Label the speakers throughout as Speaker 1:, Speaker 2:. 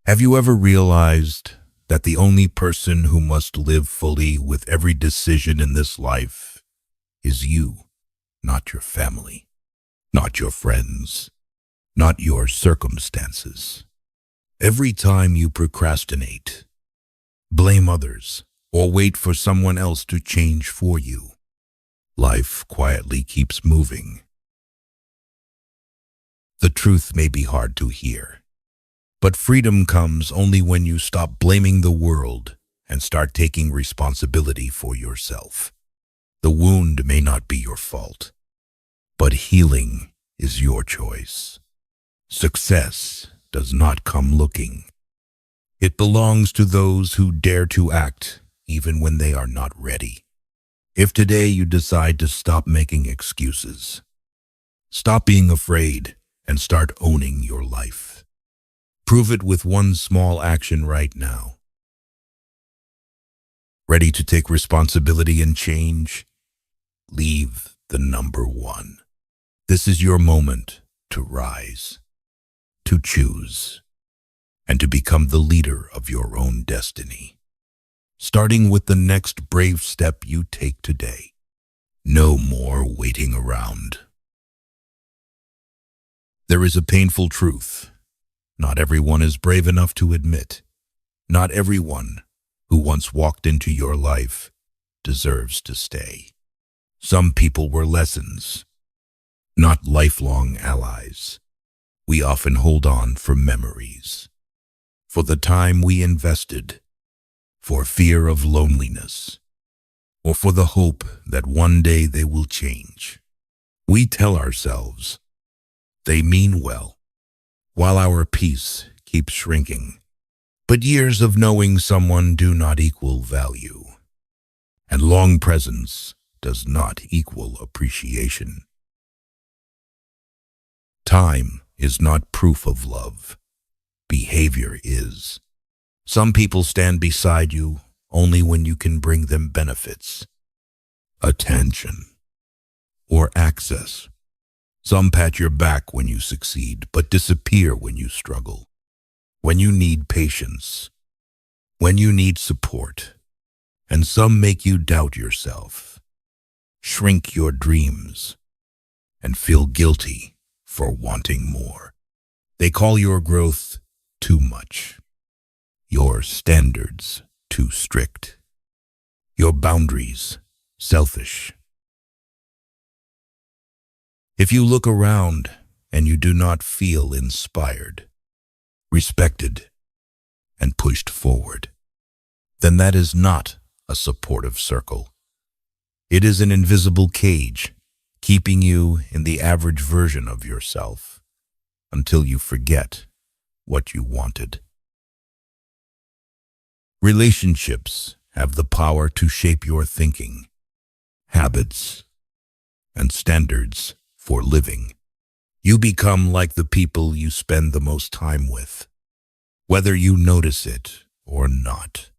Speaker 1: Have you ever realized that the only person who must live fully with every decision in this life is you, not your family, not your friends, not your circumstances? Every time you procrastinate, blame others, or wait for someone else to change for you, life quietly keeps moving. The truth may be hard to hear, but freedom comes only when you stop blaming the world and start taking responsibility for yourself. The wound may not be your fault, but healing is your choice. Success does not come looking. It belongs to those who dare to act even when they are not ready. If today you decide to stop making excuses, stop being afraid, and start owning your life, prove it with one small action right now. Ready to take responsibility and change? Leave the number one. This is your moment to rise, to choose, and to become the leader of your own destiny. Starting with the next brave step you take today. No more waiting around. There is a painful truth. Not everyone is brave enough to admit. Not everyone who once walked into your life deserves to stay. Some people were lessons, not lifelong allies. We often hold on for memories, for the time we invested, for fear of loneliness, or for the hope that one day they will change. We tell ourselves, they mean well, while our peace keeps shrinking. But years of knowing someone do not equal value, and long presence does not equal appreciation. Time is not proof of love. Behavior is. Some people stand beside you only when you can bring them benefits, attention, or access. Some pat your back when you succeed, but disappear when you struggle, when you need patience, when you need support. And some make you doubt yourself, shrink your dreams, and feel guilty for wanting more. They call your growth too much, your standards too strict, your boundaries selfish. If you look around and you do not feel inspired, respected, and pushed forward, then that is not a supportive circle. It is an invisible cage, keeping you in the average version of yourself until you forget what you wanted. Relationships have the power to shape your thinking, habits, and standards for living. You become like the people you spend the most time with, whether you notice it or not.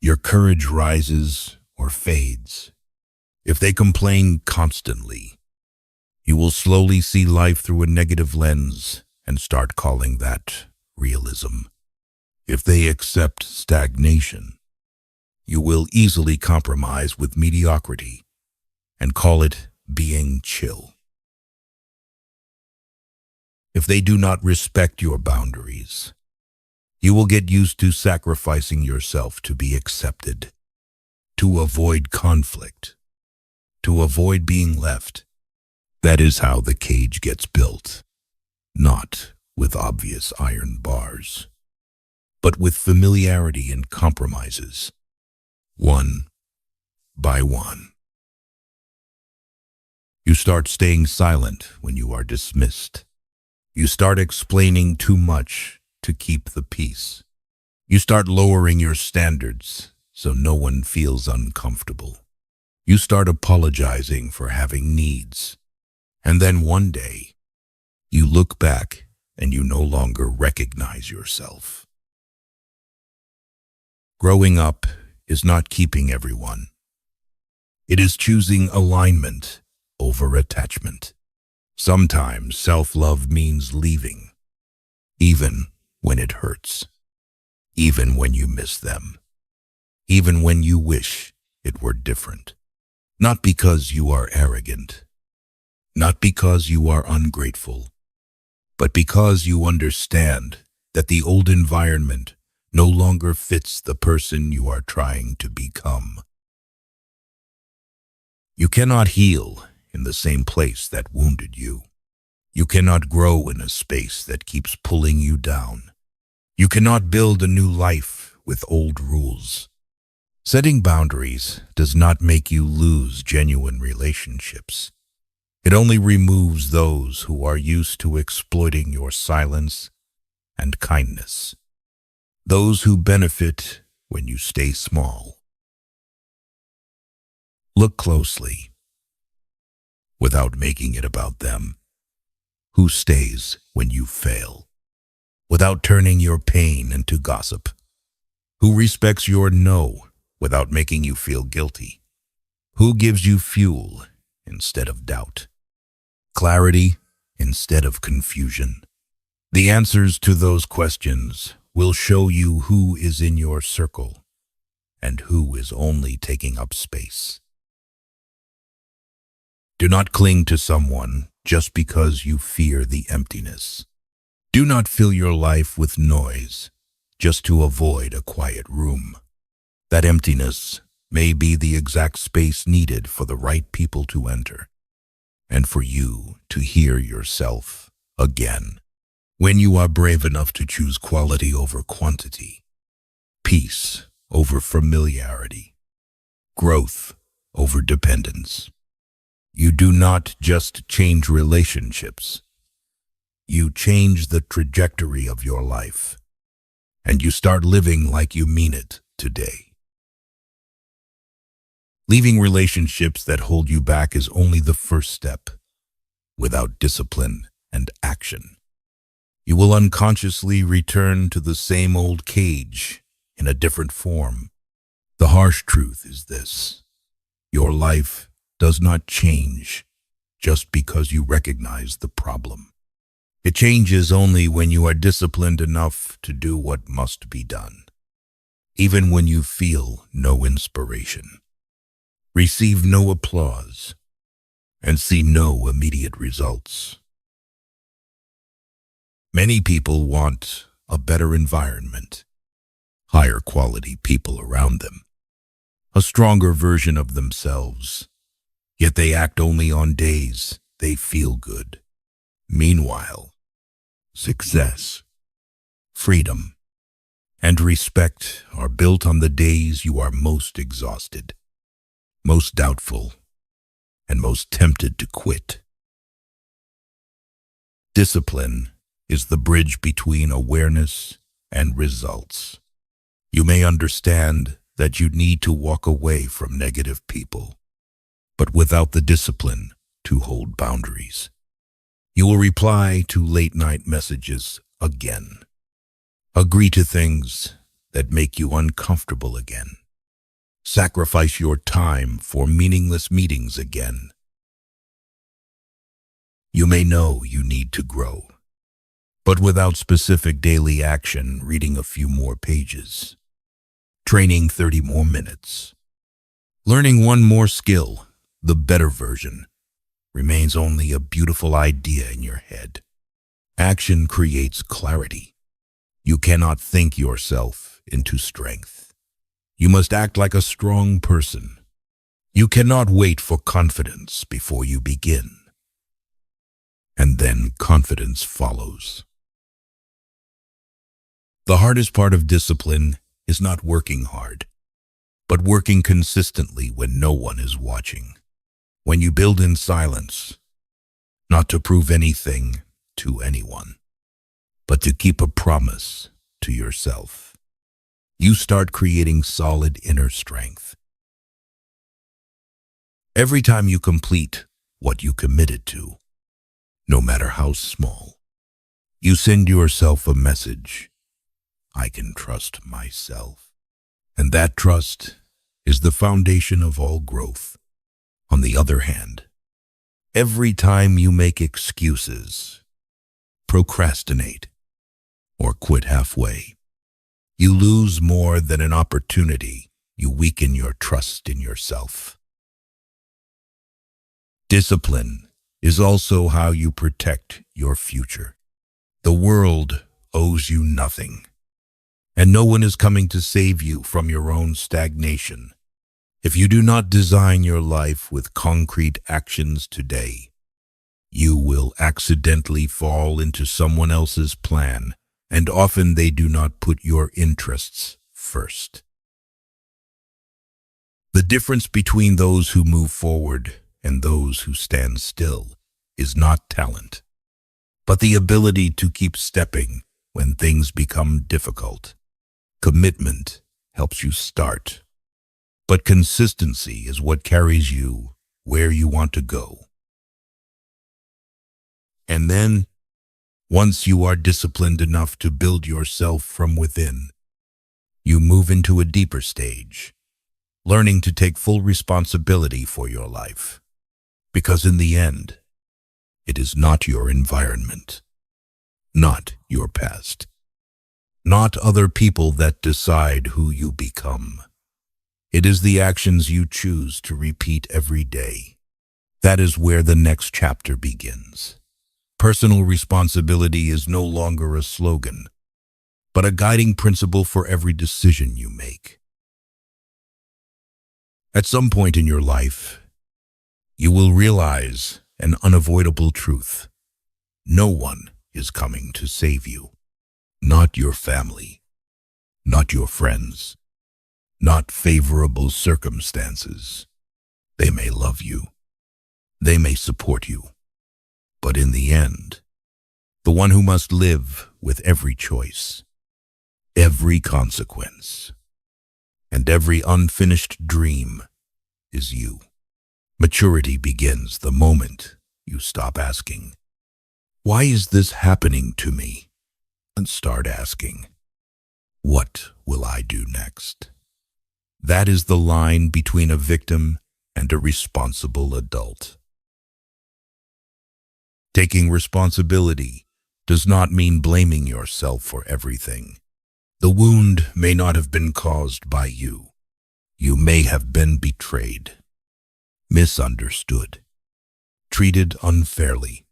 Speaker 1: Your courage rises or fades. If they complain constantly, you will slowly see life through a negative lens and start calling that realism. If they accept stagnation, you will easily compromise with mediocrity and call it being chill. If they do not respect your boundaries, you will get used to sacrificing yourself to be accepted, to avoid conflict, to avoid being left. That is how the cage gets built, not with obvious iron bars, but with familiarity and compromises, one by one. You start staying silent when you are dismissed. You start explaining too much to keep the peace. You start lowering your standards so no one feels uncomfortable. You start apologizing for having needs. And then one day, you look back and you no longer recognize yourself. Growing up is not keeping everyone. It is choosing alignment over attachment. Sometimes self-love means leaving, even when it hurts. even when you miss them, even when you wish it were different. Not because you are arrogant, not because you are ungrateful, but because you understand that the old environment no longer fits the person you are trying to become. You cannot heal in the same place that wounded you. You cannot grow in a space that keeps pulling you down. You cannot build a new life with old rules. Setting boundaries does not make you lose genuine relationships. It only removes those who are used to exploiting your silence and kindness. Those who benefit when you stay small. Look closely, without making it about them. Who stays when you fail, without turning your pain into gossip? Who respects your no without making you feel guilty? Who gives you fuel instead of doubt? Clarity instead of confusion? The answers to those questions will show you who is in your circle and who is only taking up space. Do not cling to someone just because you fear the emptiness. Do not fill your life with noise just to avoid a quiet room. That emptiness may be the exact space needed for the right people to enter and for you to hear yourself again. When you are brave enough to choose quality over quantity, peace over familiarity, growth over dependence, you do not just change relationships. You change the trajectory of your life, and you start living like you mean it today. Leaving relationships that hold you back is only the first step. Without discipline and action, you will unconsciously return to the same old cage in a different form. The harsh truth is this: your life does not change just because you recognize the problem. It changes only when you are disciplined enough to do what must be done, even when you feel no inspiration, receive no applause, and see no immediate results. Many people want a better environment, higher quality people around them, a stronger version of themselves, yet they act only on days they feel good. Meanwhile, success, freedom, and respect are built on the days you are most exhausted, most doubtful, and most tempted to quit. Discipline is the bridge between awareness and results. You may understand that you need to walk away from negative people, but without the discipline to hold boundaries, you will reply to late-night messages again, agree to things that make you uncomfortable again, sacrifice your time for meaningless meetings again. You may know you need to grow, but without specific daily action, reading a few more pages, training 30 more minutes, learning one more skill, the better version remains only a beautiful idea in your head. Action creates clarity. You cannot think yourself into strength. You must act like a strong person. You cannot wait for confidence before you begin. And then confidence follows. The hardest part of discipline is not working hard, but working consistently when no one is watching. When you build in silence, not to prove anything to anyone, but to keep a promise to yourself, you start creating solid inner strength. Every time you complete what you committed to, no matter how small, you send yourself a message: I can trust myself. And that trust is the foundation of all growth. On the other hand, every time you make excuses, procrastinate, or quit halfway, You lose more than an opportunity. You weaken your trust in yourself. Discipline is also how you protect your future. The world owes you nothing, and no one is coming to save you from your own stagnation. If you do not design your life with concrete actions today, you will accidentally fall into someone else's plan, and often they do not put your interests first. The difference between those who move forward and those who stand still is not talent, but the ability to keep stepping when things become difficult. Commitment helps you start, but consistency is what carries you where you want to go. And then, once you are disciplined enough to build yourself from within, you move into a deeper stage, learning to take full responsibility for your life. Because in the end, it is not your environment, not your past, not other people that decide who you become. It is the actions you choose to repeat every day. That is where the next chapter begins. Personal responsibility is no longer a slogan, but a guiding principle for every decision you make. At some point in your life, you will realize an unavoidable truth. No one is coming to save you. Not your family, not your friends, not favorable circumstances. They may love you, they may support you, but in the end, the one who must live with every choice, every consequence, and every unfinished dream is you. Maturity begins the moment you stop asking, "Why is this happening to me?" and start asking, "What will I do next?" That is the line between a victim and a responsible adult. Taking responsibility does not mean blaming yourself for everything. The wound may not have been caused by you. You may have been betrayed, misunderstood, treated unfairly.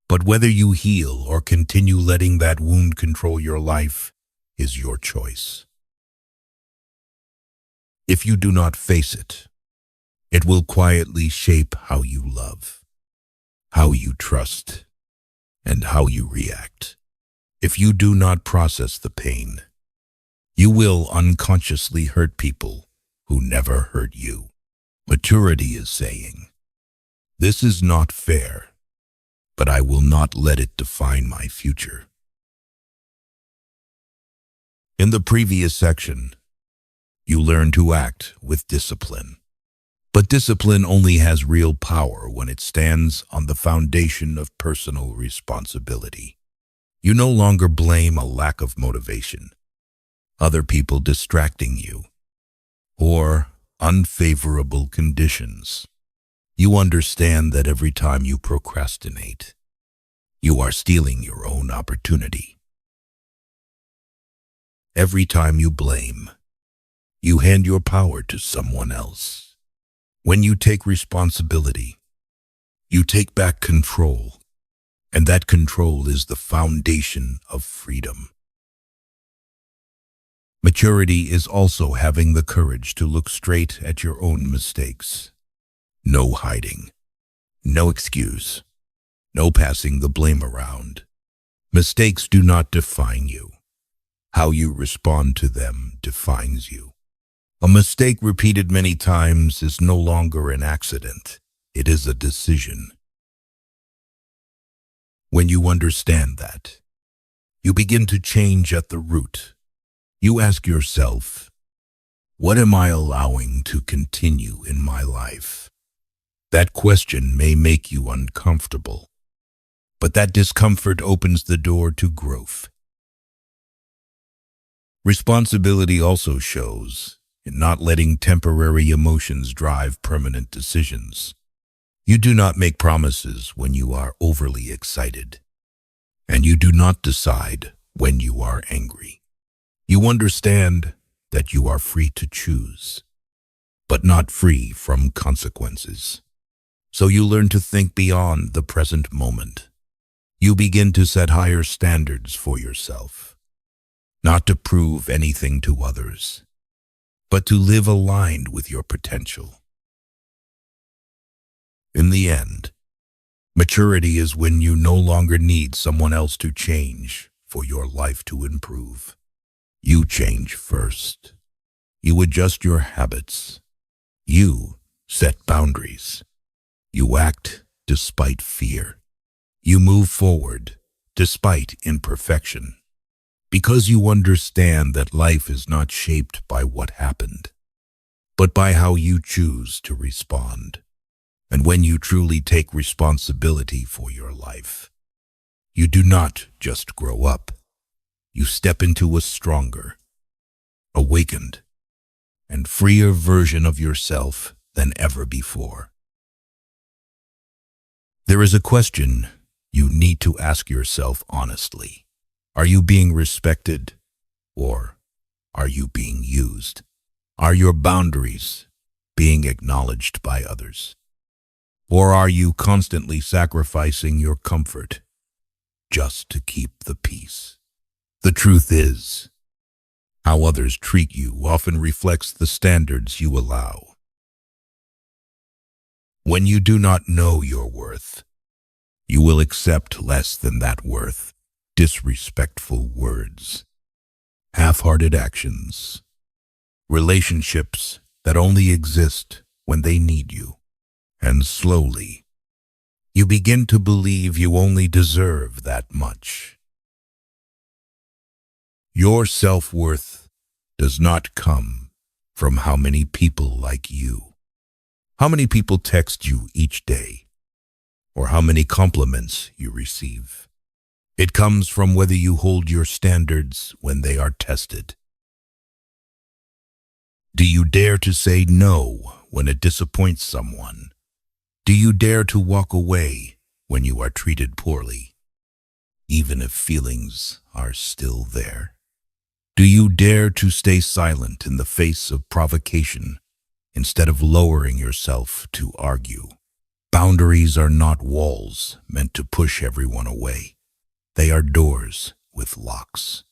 Speaker 1: But whether you heal or continue letting that wound control your life is your choice. If you do not face it, it will quietly shape how you love, how you trust, and how you react. If you do not process the pain, you will unconsciously hurt people who never hurt you. Maturity is saying, "This is not fair, but I will not let it define my future." In the previous section, you learn to act with discipline. But discipline only has real power when it stands on the foundation of personal responsibility. You no longer blame a lack of motivation, other people distracting you, or unfavorable conditions. You understand that every time you procrastinate, you are stealing your own opportunity. Every time you blame, you hand your power to someone else. When you take responsibility, you take back control, and that control is the foundation of freedom. Maturity is also having the courage to look straight at your own mistakes. No hiding, no excuse, no passing the blame around. Mistakes do not define you. How you respond to them defines you. A mistake repeated many times is no longer an accident. It is a decision. When you understand that, you begin to change at the root. You ask yourself, what am I allowing to continue in my life? That question may make you uncomfortable, but that discomfort opens the door to growth. Responsibility also shows in not letting temporary emotions drive permanent decisions. You do not make promises when you are overly excited, and you do not decide when you are angry. You understand that you are free to choose, but not free from consequences. So you learn to think beyond the present moment. You begin to set higher standards for yourself, not to prove anything to others, but to live aligned with your potential. In the end, maturity is when you no longer need someone else to change for your life to improve. You change first. You adjust your habits. You set boundaries. You act despite fear. You move forward despite imperfection, because you understand that life is not shaped by what happened, but by how you choose to respond. And when you truly take responsibility for your life, you do not just grow up. You step into a stronger, awakened, and freer version of yourself than ever before. There is a question you need to ask yourself honestly. Are you being respected, or are you being used? Are your boundaries being acknowledged by others? Or are you constantly sacrificing your comfort just to keep the peace? The truth is, how others treat you often reflects the standards you allow. When you do not know your worth, you will accept less than that worth, disrespectful words, half-hearted actions, relationships that only exist when they need you. And slowly, you begin to believe you only deserve that much. Your self-worth does not come from how many people like you, how many people text you each day, or how many compliments you receive. It comes from whether you hold your standards when they are tested. Do you dare to say no when it disappoints someone? Do you dare to walk away when you are treated poorly, even if feelings are still there? Do you dare to stay silent in the face of provocation instead of lowering yourself to argue? Boundaries are not walls meant to push everyone away. They are doors with locks,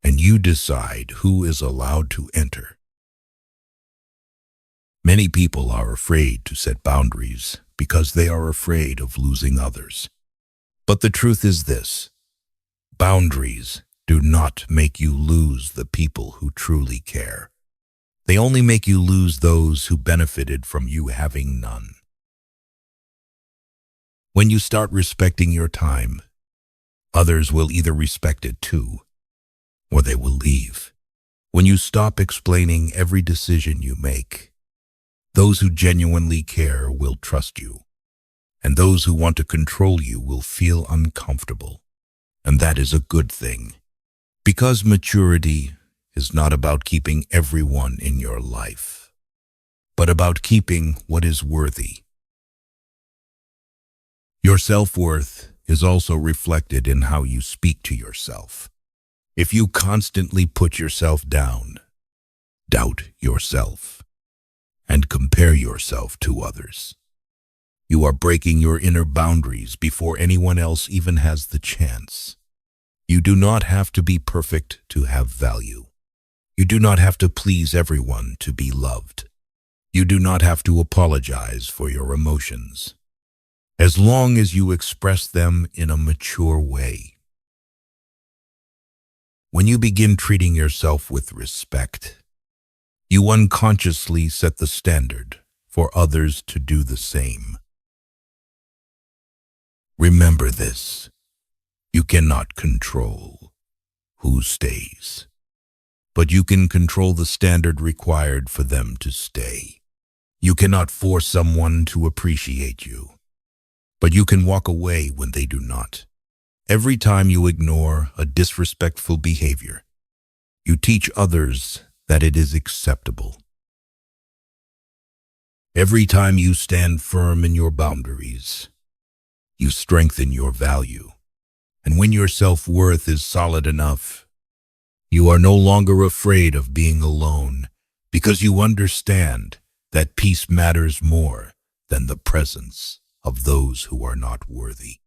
Speaker 1: and you decide who is allowed to enter. Many people are afraid to set boundaries because they are afraid of losing others. But the truth is this: boundaries do not make you lose the people who truly care. They only make you lose those who benefited from you having none. When you start respecting your time, others will either respect it too, or they will leave. When you stop explaining every decision you make, those who genuinely care will trust you, and those who want to control you will feel uncomfortable. And that is a good thing, because maturity is not about keeping everyone in your life, but about keeping what is worthy. Your self-worth is also reflected in how you speak to yourself. If you constantly put yourself down, doubt yourself, and compare yourself to others, you are breaking your inner boundaries before anyone else even has the chance. You do not have to be perfect to have value. You do not have to please everyone to be loved. You do not have to apologize for your emotions, as long as you express them in a mature way. When you begin treating yourself with respect, you unconsciously set the standard for others to do the same. Remember this: you cannot control who stays, but you can control the standard required for them to stay. You cannot force someone to appreciate you, but you can walk away when they do not. Every time you ignore a disrespectful behavior, you teach others that it is acceptable. Every time you stand firm in your boundaries, you strengthen your value. And when your self-worth is solid enough, You are no longer afraid of being alone because you understand that peace matters more than the presence of those who are not worthy.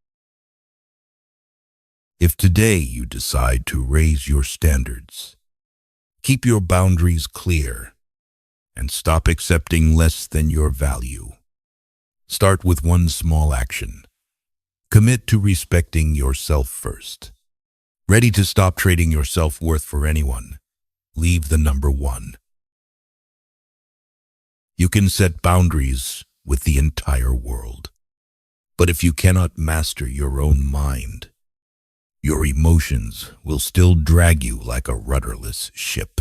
Speaker 1: If today you decide to raise your standards, keep your boundaries clear, and stop accepting less than your value, start with one small action. Commit to respecting yourself first. Ready to stop trading your self-worth for anyone, leave the number one. You can set boundaries with the entire world, but if you cannot master your own mind, your emotions will still drag you like a rudderless ship.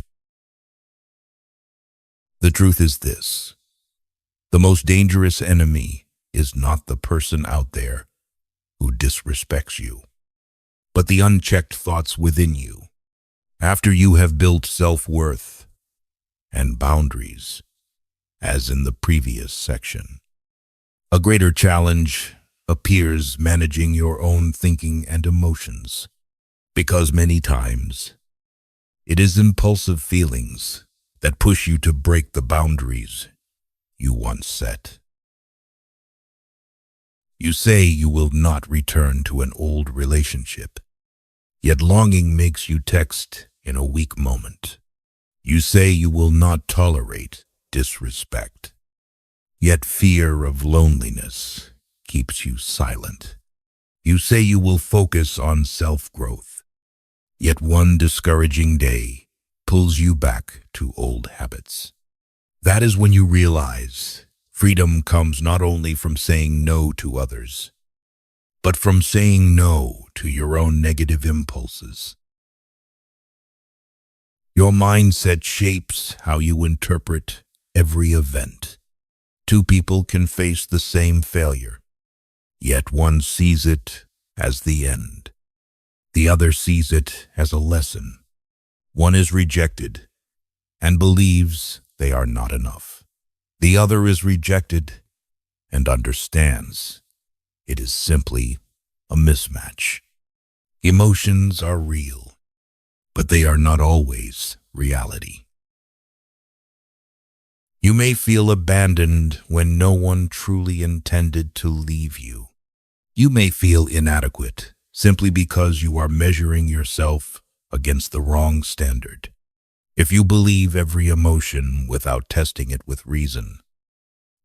Speaker 1: The truth is this: the most dangerous enemy is not the person out there who disrespects you, but the unchecked thoughts within you. After you have built self-worth and boundaries, as in the previous section, a greater challenge appears managing your own thinking and emotions, because many times it is impulsive feelings that push you to break the boundaries you once set. You say you will not return to an old relationship, yet longing makes you text in a weak moment. You say you will not tolerate disrespect, yet fear of loneliness keeps you silent. You say you will focus on self-growth, yet one discouraging day pulls you back to old habits. That is when you realize freedom comes not only from saying no to others, but from saying no to your own negative impulses. Your mindset shapes how you interpret every event. Two people can face the same failure, yet one sees it as the end. The other sees it as a lesson. One is rejected and believes they are not enough. The other is rejected and understands it is simply a mismatch. Emotions are real, but they are not always reality. You may feel abandoned when no one truly intended to leave you. You may feel inadequate simply because you are measuring yourself against the wrong standard. If you believe every emotion without testing it with reason,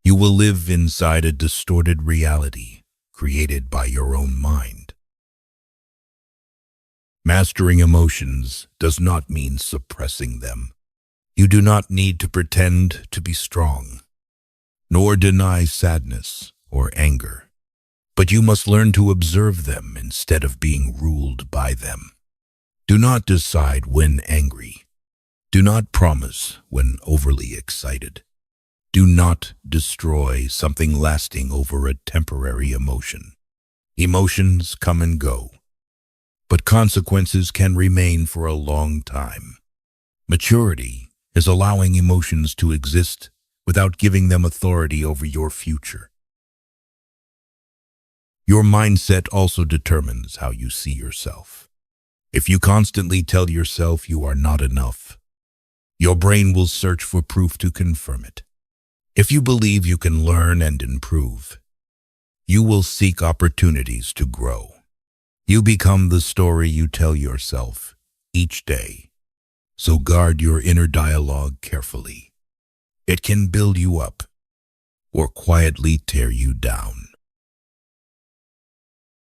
Speaker 1: you will live inside a distorted reality created by your own mind. Mastering emotions does not mean suppressing them. You do not need to pretend to be strong, nor deny sadness or anger, but you must learn to observe them instead of being ruled by them. Do not decide when angry. Do not promise when overly excited. Do not destroy something lasting over a temporary emotion. Emotions come and go, but consequences can remain for a long time. Maturity is allowing emotions to exist without giving them authority over your future. Your mindset also determines how you see yourself. If you constantly tell yourself you are not enough, your brain will search for proof to confirm it. If you believe you can learn and improve, you will seek opportunities to grow. You become the story you tell yourself each day. So guard your inner dialogue carefully. It can build you up or quietly tear you down.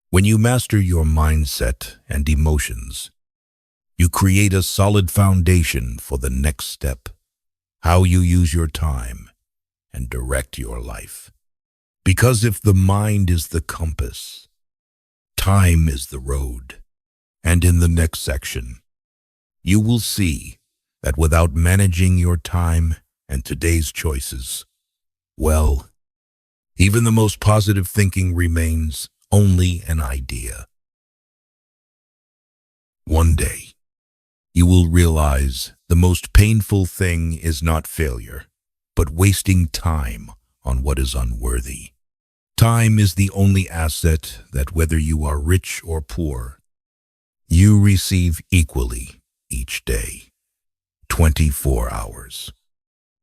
Speaker 1: When you master your mindset and emotions, you create a solid foundation for the next step, how you use your time and direct your life. Because if the mind is the compass, time is the road. And in the next section, you will see that without managing your time and today's choices, well, even the most positive thinking remains only an idea. One day, you will realize the most painful thing is not failure, but wasting time on what is unworthy. Time is the only asset that, whether you are rich or poor, you receive equally. each day, 24 hours.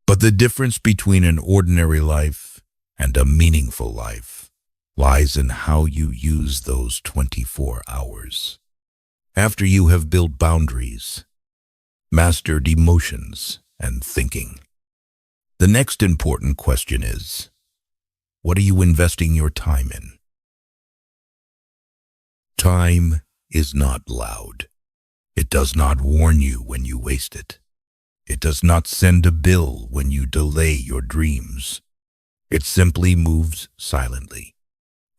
Speaker 1: But the difference between an ordinary life and a meaningful life lies in how you use those 24 hours. After you have built boundaries, mastered emotions and thinking, the next important question is, what are you investing your time in? Time is not loud. It does not warn you when you waste it. It does not send a bill when you delay your dreams. It simply moves silently.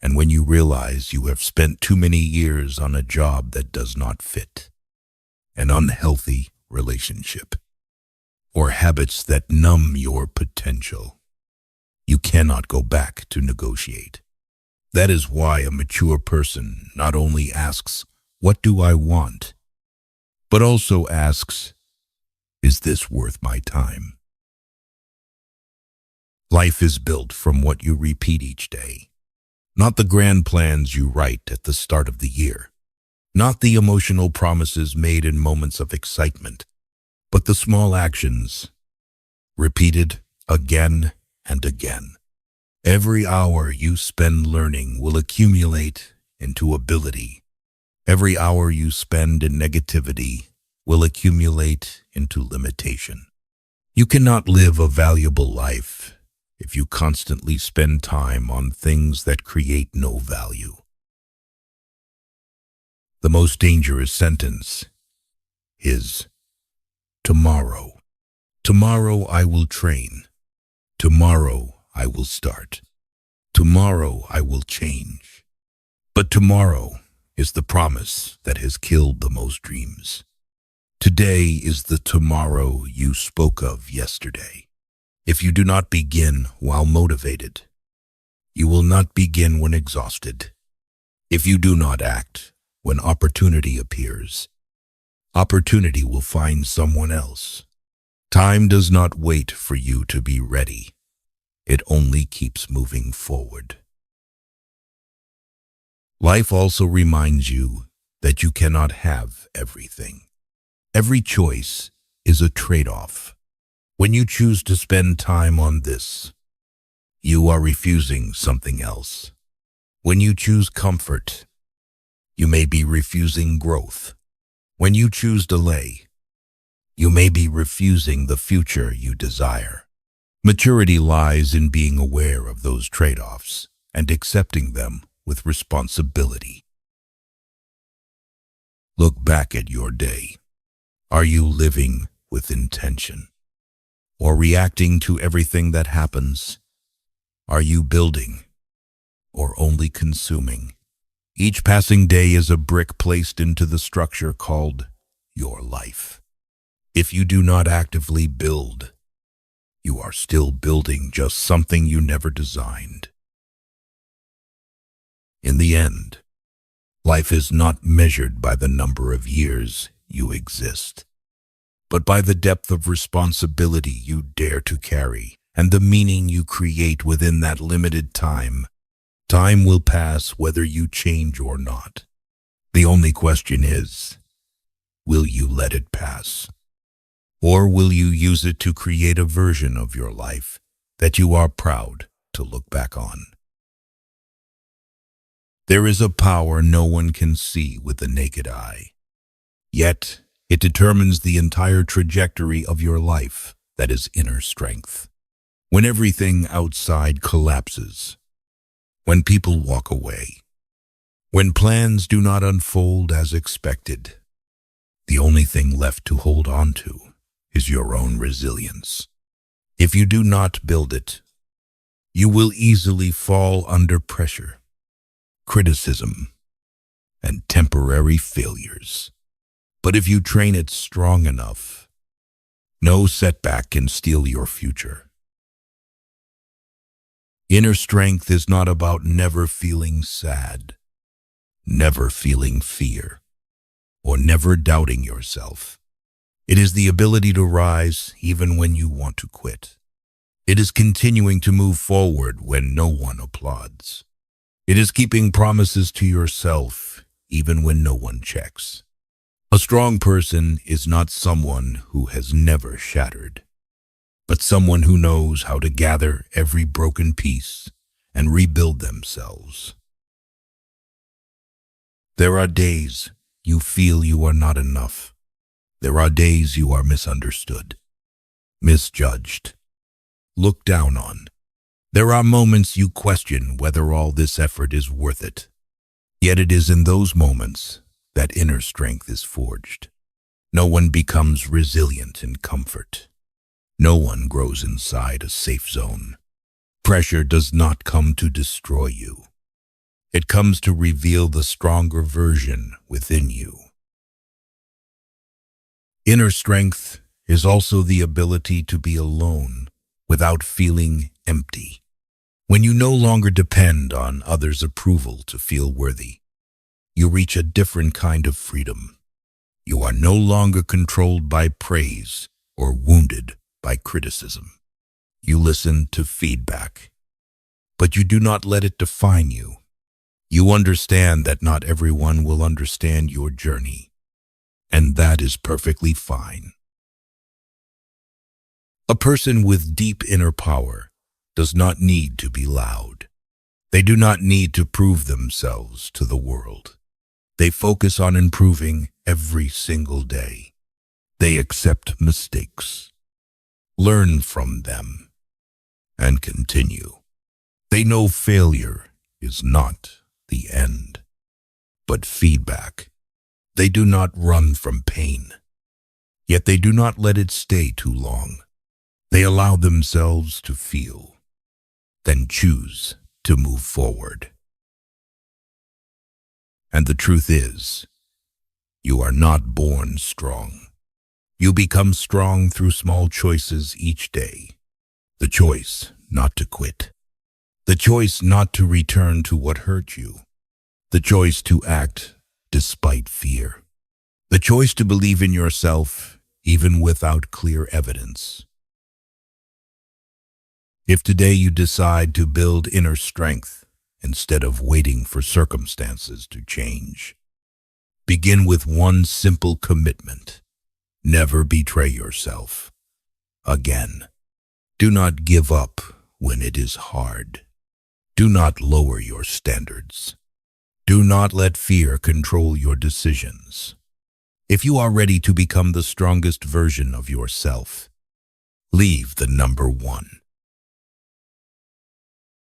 Speaker 1: And when you realize you have spent too many years on a job that does not fit, an unhealthy relationship, or habits that numb your potential, you cannot go back to negotiate. That is why a mature person not only asks, "What do I want?" but also asks, "Is this worth my time?" Life is built from what you repeat each day, not the grand plans you write at the start of the year, not the emotional promises made in moments of excitement, but the small actions repeated again and again. Every hour you spend learning will accumulate into ability. Every hour you spend in negativity will accumulate into limitation. You cannot live a valuable life if you constantly spend time on things that create no value. The most dangerous sentence is, tomorrow. Tomorrow I will train. Tomorrow I will start. Tomorrow I will change. But tomorrow is the promise that has killed the most dreams. Today is the tomorrow you spoke of yesterday. If you do not begin while motivated, you will not begin when exhausted. If you do not act when opportunity appears, opportunity will find someone else. Time does not wait for you to be ready. It only keeps moving forward. Life also reminds you that you cannot have everything. Every choice is a trade-off. When you choose to spend time on this, you are refusing something else. When you choose comfort, you may be refusing growth. When you choose delay, you may be refusing the future you desire. Maturity lies in being aware of those trade-offs and accepting them with responsibility. Look back at your day. Are you living with intention? Or reacting to everything that happens? Are you building or only consuming? Each passing day is a brick placed into the structure called your life. If you do not actively build, you are still building just something you never designed. In the end, life is not measured by the number of years you exist, but by the depth of responsibility you dare to carry and the meaning you create within that limited time. Time will pass whether you change or not. The only question is, will you let it pass? Or will you use it to create a version of your life that you are proud to look back on? There is a power no one can see with the naked eye. Yet, it determines the entire trajectory of your life. That is inner strength. When everything outside collapses, when people walk away, when plans do not unfold as expected, the only thing left to hold on to is your own resilience. If you do not build it, you will easily fall under pressure, criticism, and temporary failures. But if you train it strong enough, no setback can steal your future. Inner strength is not about never feeling sad, never feeling fear, or never doubting yourself. It is the ability to rise even when you want to quit. It is continuing to move forward when no one applauds. It is keeping promises to yourself even when no one checks. A strong person is not someone who has never shattered, but someone who knows how to gather every broken piece and rebuild themselves. There are days you feel you are not enough. There are days you are misunderstood, misjudged, looked down on. There are moments you question whether all this effort is worth it. Yet it is in those moments that inner strength is forged. No one becomes resilient in comfort. No one grows inside a safe zone. Pressure does not come to destroy you. It comes to reveal the stronger version within you. Inner strength is also the ability to be alone without feeling empty. When you no longer depend on others' approval to feel worthy, you reach a different kind of freedom. You are no longer controlled by praise or wounded by criticism. You listen to feedback, but you do not let it define you. You understand that not everyone will understand your journey, and that is perfectly fine. A person with deep inner power does not need to be loud. They do not need to prove themselves to the world. They focus on improving every single day. They accept mistakes, learn from them, and continue. They know failure is not the end, but feedback. They do not run from pain, yet they do not let it stay too long. They allow themselves to feel, then choose to move forward. And the truth is, you are not born strong. You become strong through small choices each day. The choice not to quit. The choice not to return to what hurt you. The choice to act despite fear. The choice to believe in yourself even without clear evidence. If today you decide to build inner strength instead of waiting for circumstances to change, begin with one simple commitment. Never betray yourself again. Do not give up when it is hard. Do not lower your standards. Do not let fear control your decisions. If you are ready to become the strongest version of yourself, leave the number one.